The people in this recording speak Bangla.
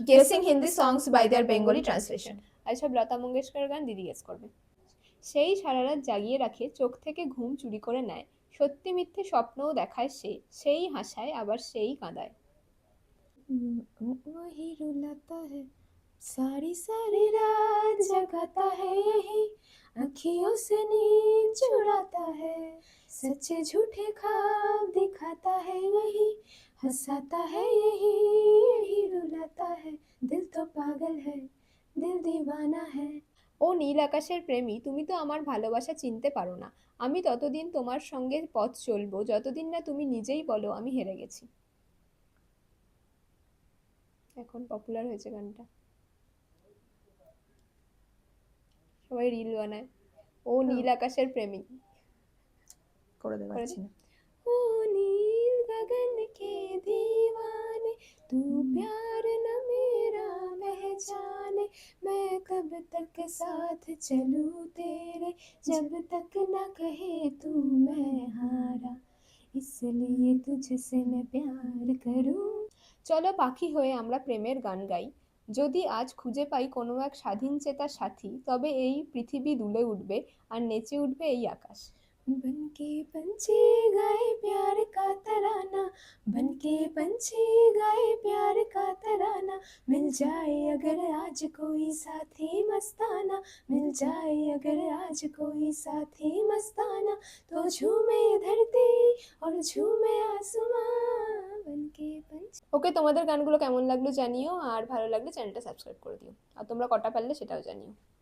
Guessing Hindi songs by their Bengali translation. সব লতা মঙ্গেশকর গান দিদি গেস করবে। সেই সারা রাত জাগিয়ে রাখে, চোখ থেকে ঘুম চুরি করে নেয়, সত্যি মিথ্যে স্বপ্নও দেখায় সে, সেই হাসায় আবার সেই কাঁদায়। वही रुलाता है सारी सारी रात जगाता है यही अखियों से नींद चुराता है सच्चे झूठे ख्वाब दिखाता है वही हंसाता है यही यही रुलाता है दिल तो पागल है दिल दीवाना है। ও নীল আকাশের প্রেমী, তুমি তো আমার ভালোবাসা চিনতে পারো না, আমি ততদিন তোমার সঙ্গে পথ চলবো যতদিন না তুমি নিজেই বলো আমি হেরে গেছি। এখন পপুলার হয়েছে গানটা, সবাই রিল বানায়। ও নীল আকাশের প্রেমী করে দেওয়া যাচ্ছে না। ओ नील गगन के दीवाने तू प्यार न मेरा पहचाने मैं कब तक साथ चलूं तेरे जब तक न कहे तू मैं हारा इसलिए तुझसे मैं प्यार करूं। চলো পাখি হয়ে আমরা প্রেমের গান গাই, যদি আজ খুঁজে পাই কোনো এক স্বাধীন চেতা সাথী, তবে এই পৃথিবী দুলে উঠবে আর নেচে উঠবে এই আকাশ। बनके पंछी गाए प्यार का तराना बनके पंछी गाए प्यार का तराना मिल जाए अगर आज कोई साथी मस्ताना मिल जाए अगर आज कोई साथी मस्ताना तो झूमे धरती और झूमे आसमां बनके पंछी। ওকে, তোমাদের গানগুলো কেমন লাগলো জানিও, আর ভালো লাগলে চ্যানেলটা সাবস্ক্রাইব করে দিও, আর তোমরা কটা পারলে সেটাও জানিও।